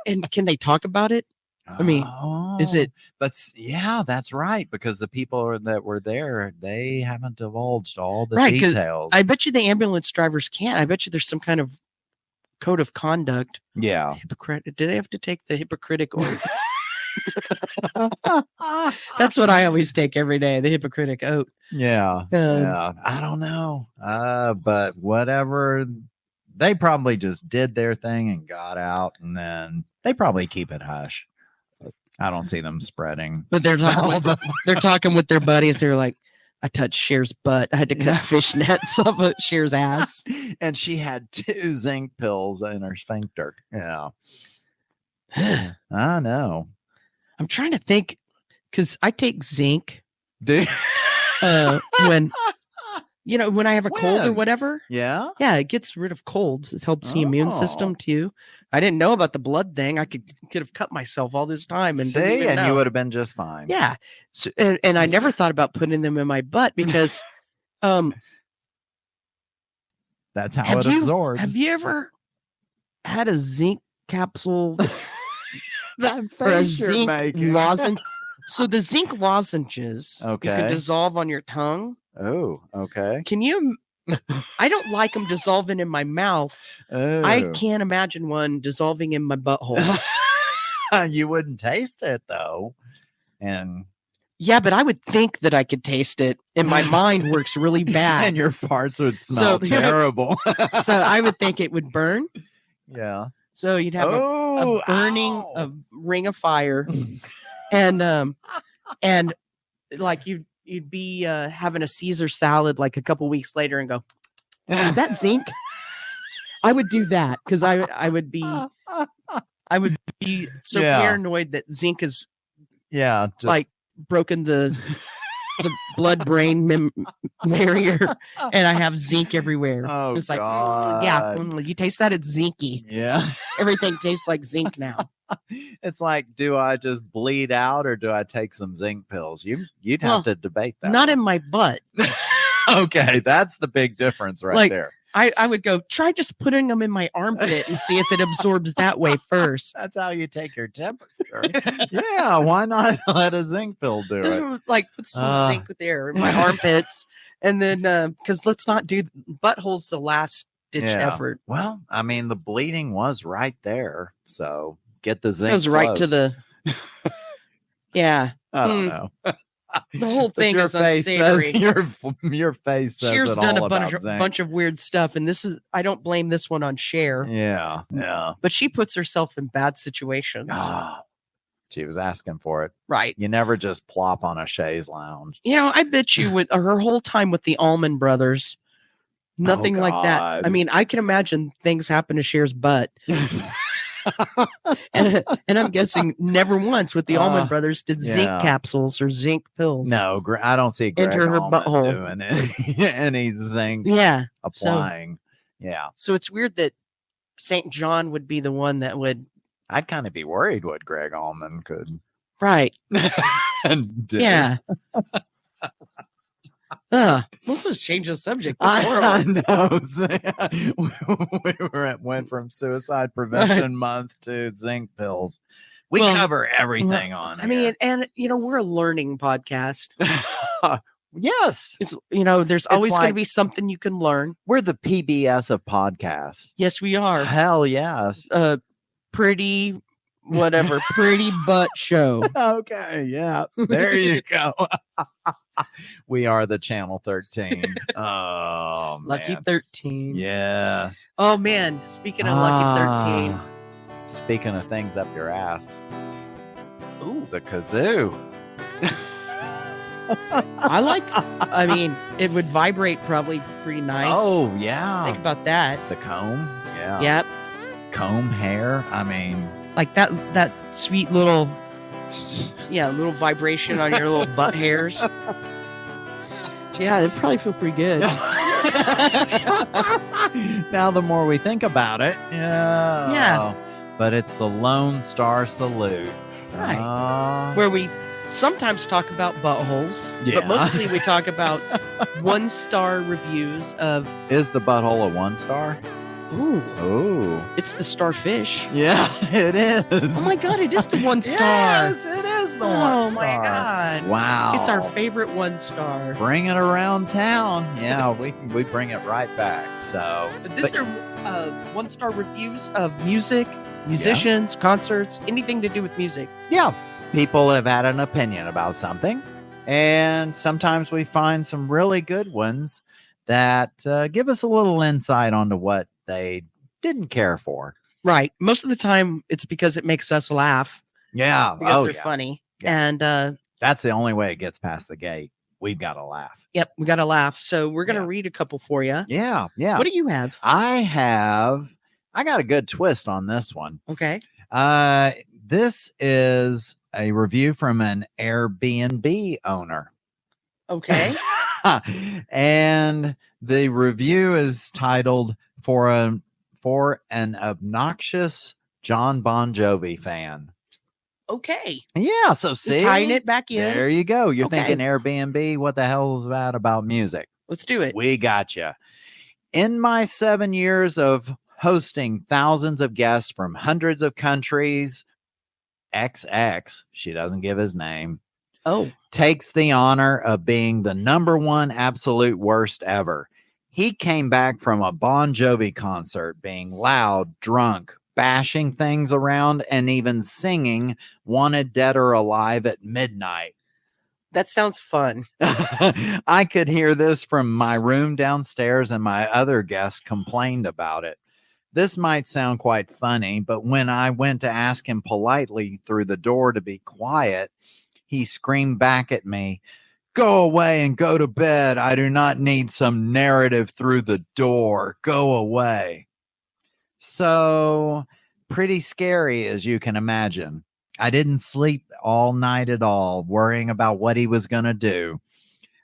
And can they talk about it? I mean, is it?
But yeah, that's right. Because the people that were there, they haven't divulged all the details.
I bet you the ambulance drivers can't. I bet you there's some kind of code of conduct.
Yeah.
Do they have to take the Hippocratic oath? That's what I always take every day. The Hippocratic oath.
Yeah. Yeah. I don't know. But whatever. They probably just did their thing and got out, and then they probably keep it hush. I don't see them spreading.
But they're talking with their buddies. They're like, I touched Cher's butt. I had to cut fishnets off of Cher's ass.
And she had 2 zinc pills in her sphincter. Yeah. I know.
I'm trying to think because I take zinc.
Dude.
When I have a cold or whatever.
Yeah.
Yeah, it gets rid of colds. It helps the immune system too. I didn't know about the blood thing. I could have cut myself all this time and
you would have been just fine.
Yeah. So, and I never thought about putting them in my butt because
that's how it absorbs.
Have you ever had a zinc capsule
that
or a zinc lozenge? So the zinc lozenges you can dissolve on your tongue.
Oh, okay.
Can you? I don't like them dissolving in my mouth.
Oh.
I can't imagine one dissolving in my butthole.
You wouldn't taste it though. And
yeah, but I would think that I could taste it, and my mind works really bad.
And your farts would smell terrible.
So I would think it would burn.
Yeah.
So you'd have a burning a ring of fire, and like you'd be having a Caesar salad like a couple weeks later and go, is that zinc? I would do that because I would be so paranoid that zinc is like broken the blood-brain barrier, and I have zinc everywhere.
Oh,
it's like,
God.
You taste that? It's zinky.
Yeah.
Everything tastes like zinc now.
It's like, do I just bleed out or do I take some zinc pills? You'd have to debate that.
Not in my butt.
Okay, that's the big difference right there.
I would go try just putting them in my armpit and see if it absorbs that way first.
That's how you take your temperature. Yeah, why not let a zinc pill do it?
Like put some zinc with air in my armpits, and then because let's not do butthole's the last ditch effort.
Well, I mean, the bleeding was right there, so get the zinc.
It was right to the. Yeah,
I don't know.
The whole thing is unsavory.
Your face says
Cher's
it
done
all
a bunch of weird stuff, and I don't blame this one on Cher.
Yeah.
But she puts herself in bad situations.
She was asking for it.
Right.
You never just plop on a chaise lounge.
I bet you with her whole time with the Allman Brothers, nothing like that. I mean, I can imagine things happen to Cher's butt. and I'm guessing never once with the Allman Brothers did zinc capsules or zinc pills.
No, I don't see Greg
enter her
Allman
butthole
doing any zinc applying.
So it's weird that St. John would be the one that would.
I'd kind of be worried what Greg Allman could.
Right.
Do.
Yeah. Let's just change the subject.
I know. Went from Suicide Prevention Month to zinc pills. We cover everything on it.
I mean, and we're a learning podcast.
Yes.
It's there's always going to be something you can learn.
We're the PBS of podcasts.
Yes, we are.
Hell yes.
Pretty butt show.
Okay, yeah. There you go. We are the Channel 13. Oh,
Lucky 13.
Yes.
Oh, man. Speaking of Lucky 13.
Speaking of things up your ass.
Ooh.
The kazoo.
I mean, it would vibrate probably pretty nice.
Oh, yeah.
Think about that.
The comb. Yeah.
Yep.
Comb hair. I mean.
Like that sweet little vibration on your little butt hairs. Yeah, it'd probably feel pretty good.
Now, the more we think about it,
yeah.
But it's the Lone Star Salute.
Right. Where we sometimes talk about buttholes,
Yeah.
but mostly we talk about 1-star reviews of.
Is the butthole a 1-star?
Ooh,
Oh.
it's the starfish.
Yeah, it is.
Oh my God, it is the 1-star.
Yes, it is the 1-star.
Oh my God.
Wow.
It's our favorite 1-star.
Bring it around town. Yeah, we bring it right back. So
These are 1-star reviews of music, musicians, concerts, anything to do with music.
yeah, people have had an opinion about something, and sometimes we find some really good ones that give us a little insight onto what they didn't care for.
Right. Most of the time, it's because it makes us laugh
Yeah.
because
Oh,
they're
yeah.
funny.
Yeah.
And
That's the only way it gets past the gate. We've got to laugh.
yep, we got to laugh. So we're going to
Yeah.
read a couple for you.
Yeah. Yeah.
What do you have?
I got a good twist on this one.
Okay.
This is a review from an Airbnb owner.
Okay.
And the review is titled for an obnoxious John Bon Jovi fan.
Okay.
Yeah, so
Just
see,
tying it back in.
there you go. You're
Okay.
thinking Airbnb. What the hell is that about music?
Let's do it.
We got you. In my 7 years of hosting thousands of guests from hundreds of countries, XX, she doesn't give his name,
Oh,
takes the honor of being the number one absolute worst ever. He came back from a Bon Jovi concert being loud, drunk, bashing things around, and even singing Wanted Dead or Alive at midnight.
that sounds fun.
I could hear this from my room downstairs, and my other guests complained about it. This might sound quite funny, but when I went to ask him politely through the door to be quiet, he screamed back at me, "Go away and go to bed. I do not need some narrative through the door. Go away." So, pretty scary, as you can imagine. I didn't sleep all night at all, worrying about what he was going to do.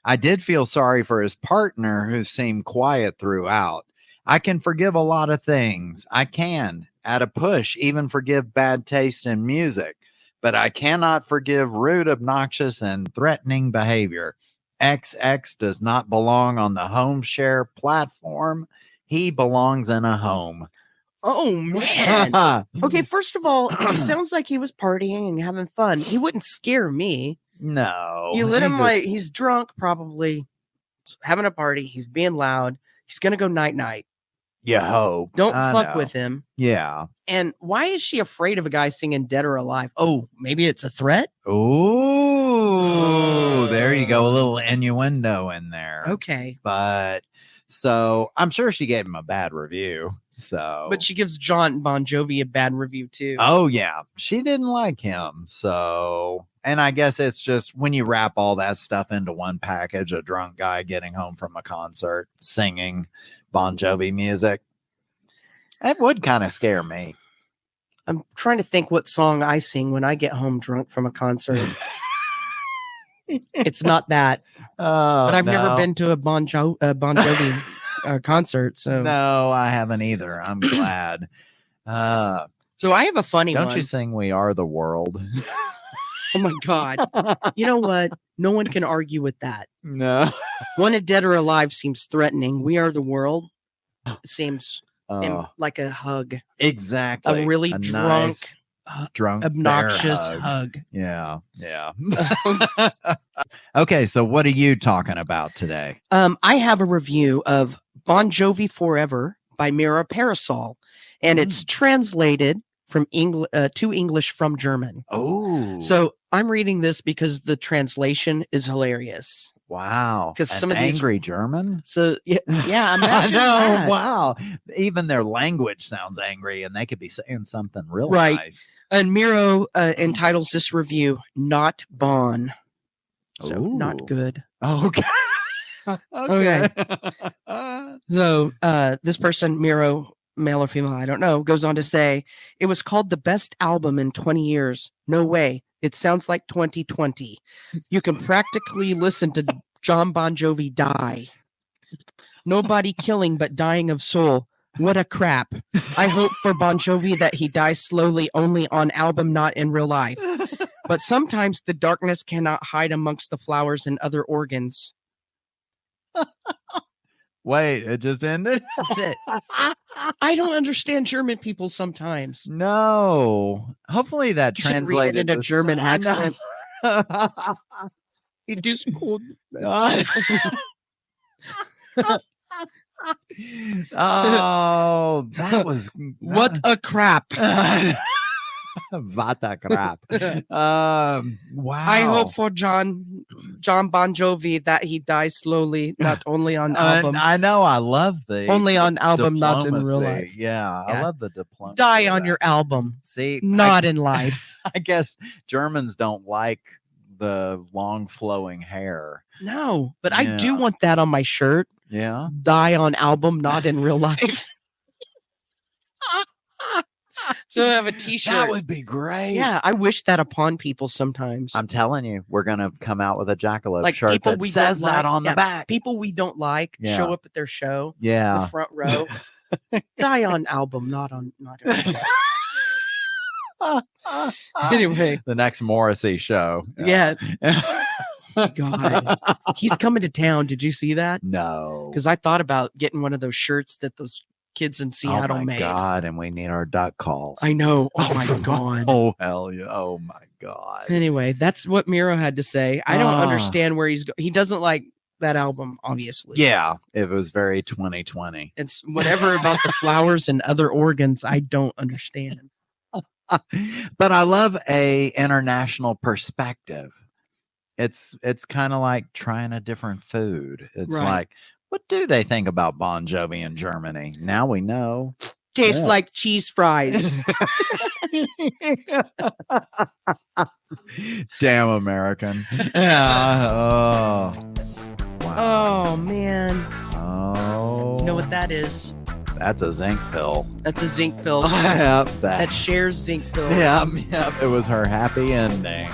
I did feel sorry for his partner, who seemed quiet throughout. I can forgive a lot of things. I can, at a push, even forgive bad taste in music. But I cannot forgive rude, obnoxious, and threatening behavior. XX does not belong on the home share platform. He belongs in a home.
Oh, man. Okay, first of all, it sounds like he was partying and having fun. He wouldn't scare me.
No.
You let
he
him
just-
like he's drunk, probably having a party. He's being loud. He's gonna go night.
You hope.
Don't
I
fuck
know.
with him.
Yeah.
And why is she afraid of a guy singing Dead or Alive? Oh, maybe it's a threat?
Ooh, there you go. A little innuendo in there.
Okay.
But so I'm sure she gave him a bad review. So,
But she gives John Bon Jovi a bad review too.
oh yeah, she didn't like him. So, and I guess it's just when you wrap all that stuff into one package, a drunk guy getting home from a concert singing Bon Jovi music, that would kind of scare me.
I'm trying to think what song I sing when I get home drunk from a concert. It's not that, but I've never been to a Bon Jovi concert. So
No, I haven't either. I'm glad.
So I have a funny
Don't
one.
you sing "We Are the World"?
Oh my God. You know what? No one can argue with that.
No.
Wanted Dead or Alive seems threatening. We Are the World seems like a hug.
Exactly.
A really drunk,
drunk,
obnoxious
bear
hug.
Yeah. Yeah. Okay. So what are you talking about today?
I have a review of Bon Jovi Forever by Mira Parasol, and it's translated from to English from German.
Oh,
So I'm reading this because the translation is hilarious.
wow.
'Cause
An
some of these-
angry German.
So yeah,
I
imagine
know.
that.
Wow. Even their language sounds angry, and they could be saying something real
Right.
nice.
And Miro entitles this review "Not Bon," so not
Ooh.
good.
Oh, okay.
Okay. So this person, Miro, male or female, I don't know, goes on to say, it was called the best album in 20 years. No way. It sounds like 2020. You can practically listen to John Bon Jovi die. Nobody killing but dying of soul. What a crap. I hope for Bon Jovi that he dies slowly only on album, not in real life. But sometimes the darkness cannot hide amongst the flowers and other organs.
Wait, it just ended?
That's it. I don't understand German people sometimes.
No. Hopefully that
You should read it
translated
in a German
I know.
accent. It is cool.
Oh, that was
What a crap.
Vata crap. Wow.
I hope for John Bon Jovi that he dies slowly, not only on album.
I know. I love the
Only on album, not in real
diplomacy.
life.
Yeah, I
Yeah.
love the diplomacy.
Die
of
on
that.
your album,
See,
not in life.
I guess Germans don't like the long flowing hair.
No, but I do
Yeah.
want that on my shirt.
Yeah.
Die on album, not in real life. So I have a t-shirt.
That would be great.
Yeah, I wish that upon people sometimes.
I'm telling you, we're gonna come out with a Jackalope
Like
shirt
people
that
we
says
don't
that
like.
on the
Yeah,
back.
People we don't like
Yeah.
show up at their show,
Yeah.
the front row. Die on album, not in real life. Anyway,
The next Morrissey show.
yeah. God, he's coming to town. Did you see that?
No.
Because I thought about getting one of those shirts that those kids in Seattle
oh my
made.
God, and we need our duck calls.
I know. Oh my God.
Oh hell yeah. Oh my God.
Anyway, that's what Miro had to say. I don't
Ah.
understand where he doesn't like that album, obviously.
Yeah, it was very 2020.
It's whatever about the flowers and other organs I don't understand.
But I love a international perspective. It's kind of like trying a different food. It's
Right.
like, what do they think about Bon Jovi in Germany? Now we know.
Tastes
Yeah.
like cheese fries.
Damn American. Yeah. Oh. Wow.
Oh man.
Oh.
You know what that is?
That's a zinc pill.
That's a zinc pill.
Yep,
That shares zinc pill.
Yep. It was her happy ending.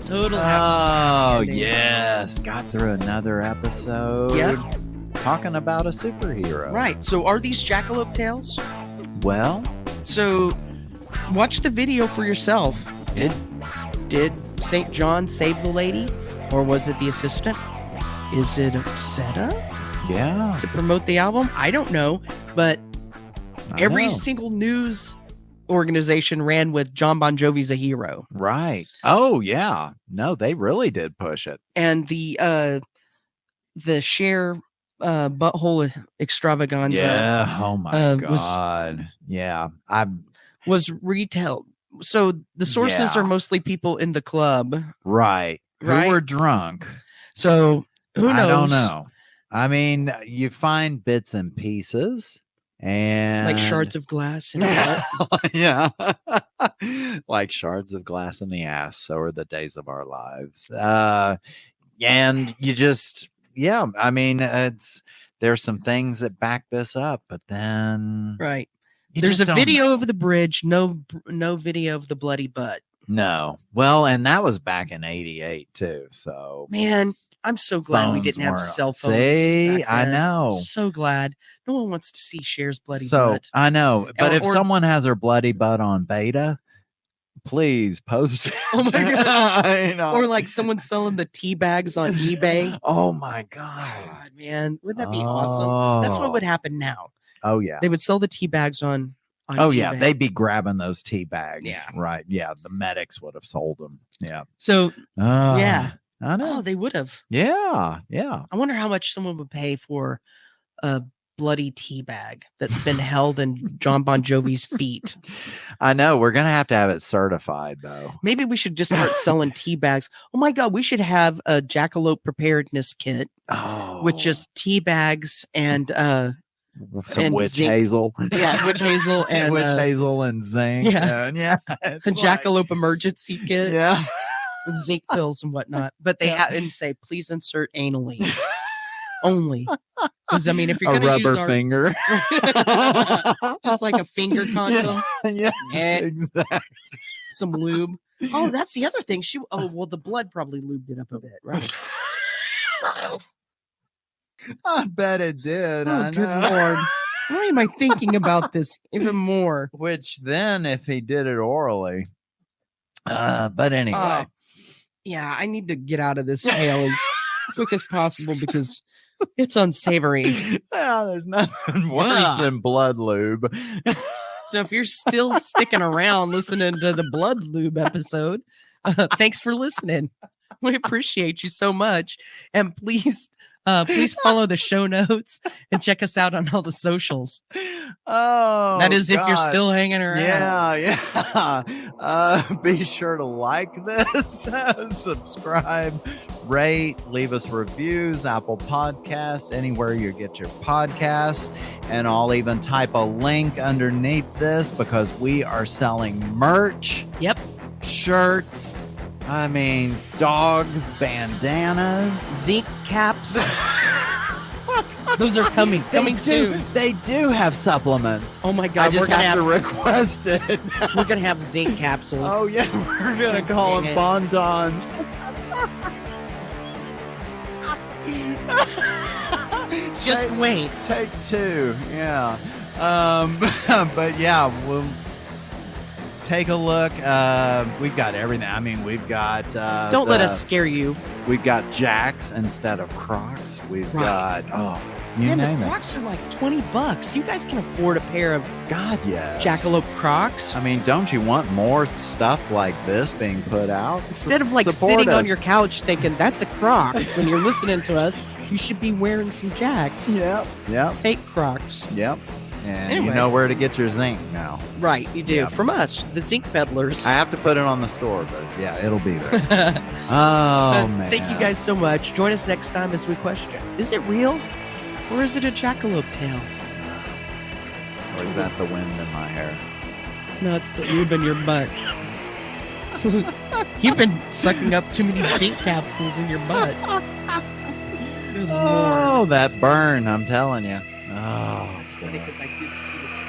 Total
Oh,
ending.
yes. Got through another episode.
Yep.
Talking about a superhero.
Right. So are these Jackalope tales?
Well,
So watch the video for yourself. Did St. John save the lady? Or was it the assistant? Is it a setup
yeah.
to promote the album? I don't know. But
I
every
know.
single news organization ran with John Bon Jovi's a hero.
Right. Oh, yeah. No, they really did push it.
And the Cher butthole extravaganza
Yeah. Oh, my
was-
God. Yeah. I
was retail. So the sources
Yeah.
are mostly people in the club.
Right.
Right?
Who were drunk.
So who knows?
I don't know. I mean, you find bits and pieces and
Like shards of glass. In a butt.
yeah. Like shards of glass in the ass. So are the days of our lives. And you just, yeah, I mean, there's some things that back this up, but then
Right.
you
There's a
just don't
video
know.
over the bridge. No video of the bloody butt.
No. Well, and that was back in 88 too. So
Man, I'm so glad we
phones
didn't have
weren't-
cell phones.
See,
back
I
then.
know.
So glad. No one wants to see Cher's bloody
So
butt.
I know, but if
Or-
someone has her bloody butt on beta, please post it.
Oh my God.
You know.
Or like someone selling the tea bags on eBay.
Oh my God.
God, man, wouldn't that be awesome? That's what would happen now.
Oh yeah.
They would sell the tea bags on
Oh yeah.
eBay.
They'd be grabbing those tea bags.
Yeah.
Right. Yeah. The medics would have sold them. Yeah.
So
Yeah. I
oh,
know.
they would have.
Yeah. Yeah.
I wonder how much someone would pay for a bloody tea bag that's been held in John Bon Jovi's feet.
I know. We're gonna have to have it certified though.
Maybe we should just start selling tea bags. Oh my God, we should have a Jackalope preparedness kit
Oh,
with just tea bags and
some
and
witch
zinc.
hazel.
yeah, witch hazel and
witch hazel and zinc.
yeah.
And yeah.
a
it's like-
Jackalope emergency kit
Yeah.
with zinc pills and whatnot. But they have and say, please insert anally only. Because I mean, if you're
A
going to
rubber
use our
finger.
just like a finger condom,
Yes,
Eh.
exactly.
some lube. Oh, that's the other thing. Oh, well, the blood probably lubed it up a bit, right?
I bet it did.
Oh,
I
good
know.
Lord. Why am I thinking about this even more?
Which then, if he did it orally, but anyway,
Yeah, I need to get out of this jail as quick as possible because it's unsavory.
well, there's nothing worse than blood lube.
So if you're still sticking around listening to the blood lube episode, thanks for listening. We appreciate you so much. And please follow the show notes and check us out on all the socials.
Oh,
that is if you're
God.
still hanging around.
Yeah. Be sure to like this, subscribe, rate, leave us reviews, Apple Podcast, anywhere you get your podcasts. And I'll even type a link underneath this because we are selling merch.
Yep.
Shirts. I mean, dog bandanas.
Zinc caps. Those are coming soon.
They do have supplements.
Oh my God.
I just have to request it.
We're going to have zinc capsules.
Oh, yeah. We're going to call them Bondons.
Just wait.
Take two. Yeah. But yeah, we'll take a look. We've got everything. I mean, we've got.
Don't let us scare you.
We've got Jacks instead of Crocs. We've got. Oh, you
Man,
name
the
it.
Crocs are like $20. You guys can afford a pair of
God, yes.
Jackalope Crocs.
I mean, don't you want more stuff like this being put out?
Instead of like
Support
sitting
us.
on your couch thinking that's a Croc when you're listening to us, you should be wearing some Jacks.
Yep. Yep.
Fake Crocs.
Yep. And
Anyway.
you know where to get your zinc now.
Right, you do.
Yeah.
From us, the Zinc Peddlers.
I have to put it on the store, but yeah, it'll be there. Oh, man.
Thank you guys so much. Join us next time as we question, is it real or is it a jackalope tail?
Or is that the wind in my hair?
No, it's the lube in your butt. You've been sucking up too many zinc capsules in your butt. Good Lord.
Oh, that burn, I'm telling you. Oh,
That's funny because I did see this.